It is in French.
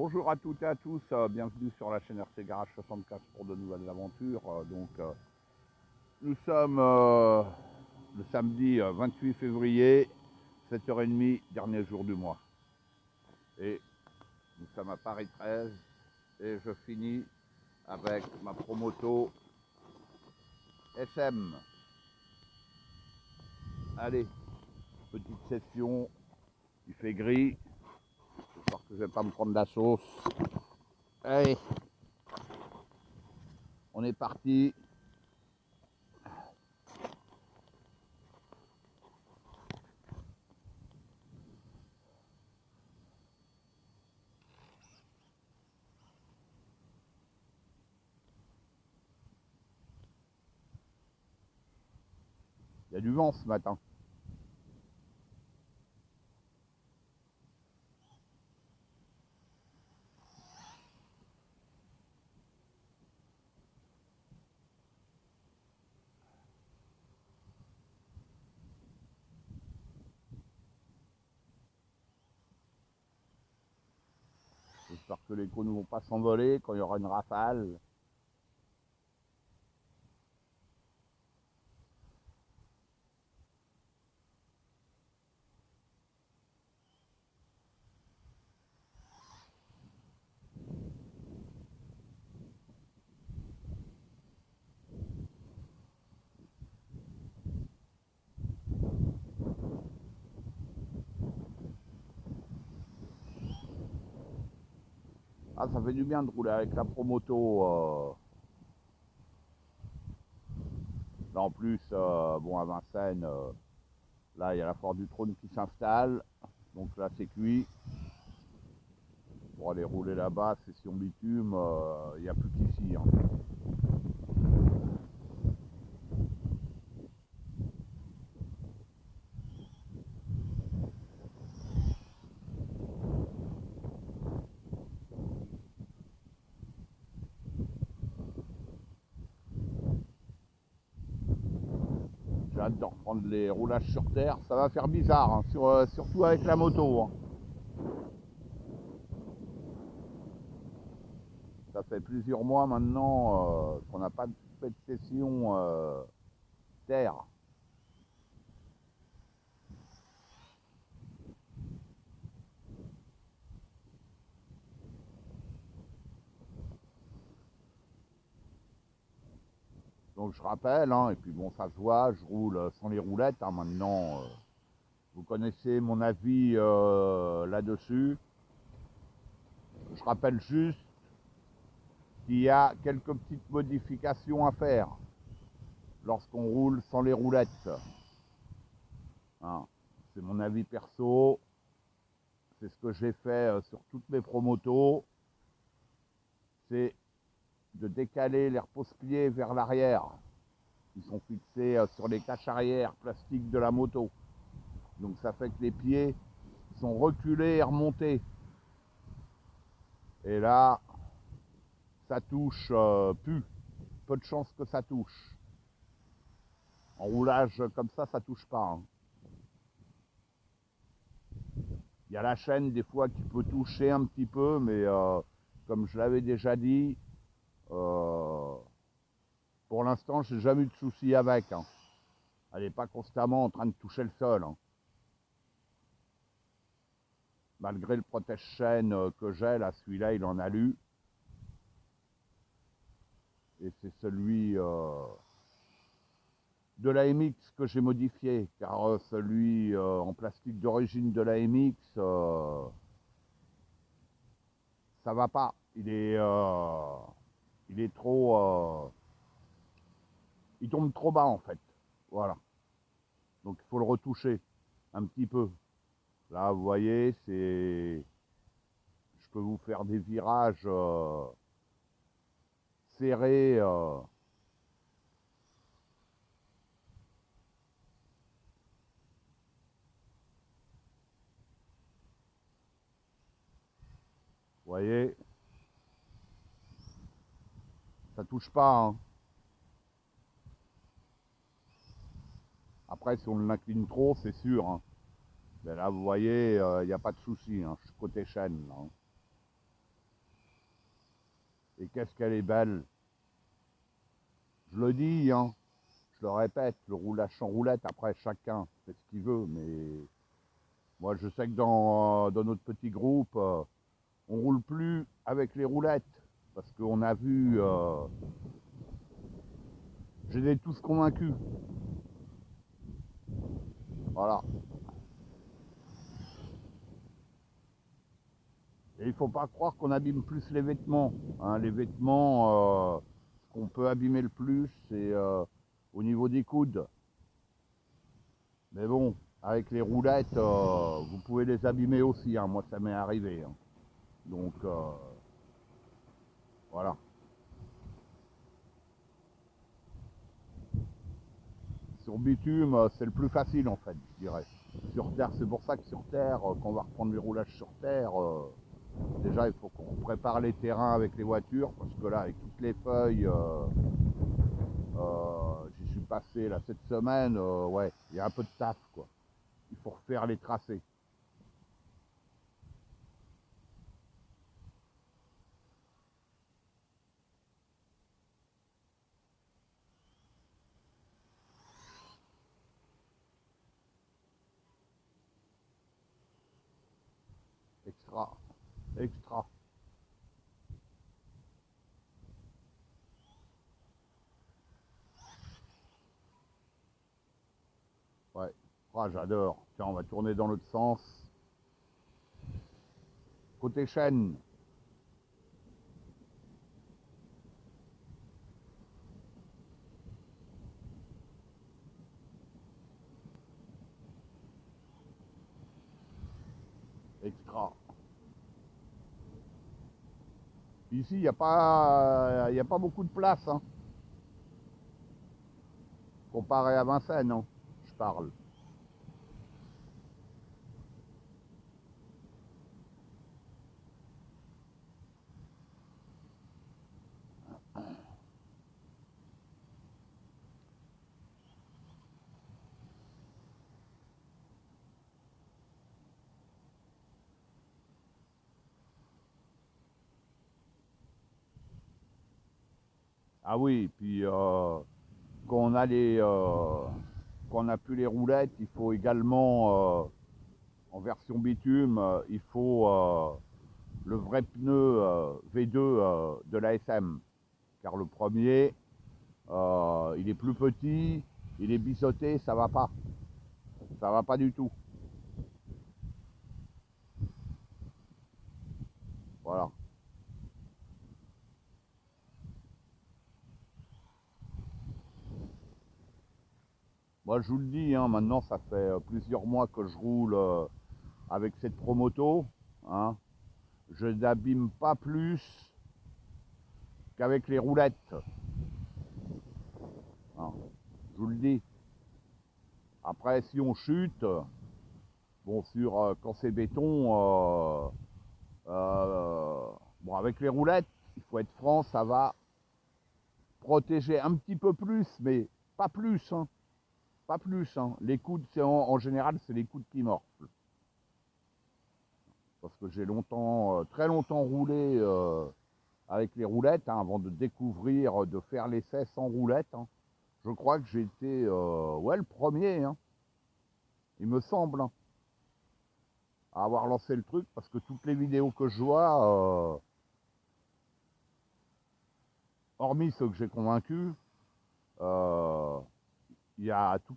Bonjour à toutes et à tous, bienvenue sur la chaîne RC Garage 64 pour de nouvelles aventures. Nous sommes le samedi 28 février, 7h30, dernier jour du mois. Et nous sommes à Paris 13 et je finis avec ma Promoto SM. Allez, petite session, il fait gris, j'espère que je ne vais pas me prendre la sauce. Allez, on est parti. Il y a du vent ce matin. J'espère que les cônes ne vont pas s'envoler quand il y aura une rafale. Ah, ça fait du bien de rouler avec la Promoto. Là, en plus, bon, à Vincennes, là, il y a la Foire du Trône qui s'installe. Donc là, c'est cuit. Pour aller rouler là-bas, session bitume, il n'y a plus qu'ici. Hein. J'ai hâte de reprendre les roulages sur terre. Ça va faire bizarre, hein, surtout avec la moto. Hein. Ça fait plusieurs mois maintenant qu'on n'a pas fait de session terre. Donc je rappelle, hein, et puis bon, ça se voit, je roule sans les roulettes hein, maintenant. Vous connaissez mon avis là-dessus. Je rappelle juste qu'il y a quelques petites modifications à faire lorsqu'on roule sans les roulettes. Hein, c'est mon avis perso. C'est ce que j'ai fait sur toutes mes promotos. C'est de décaler les repose-pieds vers l'arrière. Ils sont fixés sur les caches arrière plastiques de la moto. Donc ça fait que les pieds sont reculés et remontés. Et là, ça touche plus. Peu de chances que ça touche. En roulage comme ça touche pas. Hein. Il y a la chaîne des fois qui peut toucher un petit peu, mais comme je l'avais déjà dit, pour l'instant, j'ai jamais eu de soucis avec. Hein. Elle n'est pas constamment en train de toucher le sol. Hein. Malgré le protège-chaîne que j'ai, là, celui-là, il en a lu. Et c'est celui de la MX que j'ai modifié, car celui en plastique d'origine de la MX, ça va pas. Il est trop, il tombe trop bas en fait. Voilà. Donc il faut le retoucher un petit peu. Là, vous voyez, c'est, je peux vous faire des virages serrés. Vous voyez, ça touche pas. Hein. Après, si on l'incline trop, c'est sûr. Hein. Mais là, vous voyez, il n'y a pas de souci. Hein. Je suis côté chaîne. Là, hein. Et qu'est-ce qu'elle est belle. Je le dis, hein, je le répète, le roulage sans roulette, après chacun fait ce qu'il veut, mais moi je sais que dans notre petit groupe, on roule plus avec les roulettes, parce qu'on a vu, je les ai tous convaincus. Voilà. Et il ne faut pas croire qu'on abîme plus les vêtements, hein. Les vêtements, ce qu'on peut abîmer le plus, c'est au niveau des coudes. Mais bon, avec les roulettes, vous pouvez les abîmer aussi, hein. Moi, ça m'est arrivé, hein. Donc, voilà. Sur bitume, c'est le plus facile, en fait, je dirais. Sur terre, c'est pour ça que sur terre, quand on va reprendre les roulages sur terre, déjà, il faut qu'on prépare les terrains avec les voitures, parce que là, avec toutes les feuilles, j'y suis passé là cette semaine, ouais, il y a un peu de taf, quoi. Il faut refaire les tracés. Extra, extra. Ouais. Ah, j'adore. Tiens, on va tourner dans l'autre sens. Côté chaîne, extra. Ici, il y a pas beaucoup de place, hein, comparé à Vincennes, hein, je parle. Ah oui, puis quand on a quand on n'a plus les roulettes, il faut également, en version bitume, il faut le vrai pneu V2 de la SM. Car le premier, il est plus petit, il est biseauté, ça va pas. Ça va pas du tout. Voilà. Moi, je vous le dis, hein, maintenant, ça fait plusieurs mois que je roule avec cette Promoto, hein. Je n'abîme pas plus qu'avec les roulettes, hein. Je vous le dis. Après, si on chute, bon, quand c'est béton, bon, avec les roulettes, il faut être franc, ça va protéger un petit peu plus, mais pas plus, hein. Pas plus, hein. Les coudes, en général, c'est les coudes qui morflent. Parce que j'ai très longtemps roulé avec les roulettes, hein, avant de découvrir, de faire l'essai sans roulettes, hein. Je crois que j'ai été, ouais, le premier, hein, il me semble, hein, à avoir lancé le truc, parce que toutes les vidéos que je vois, hormis ceux que j'ai convaincus, il y a toutes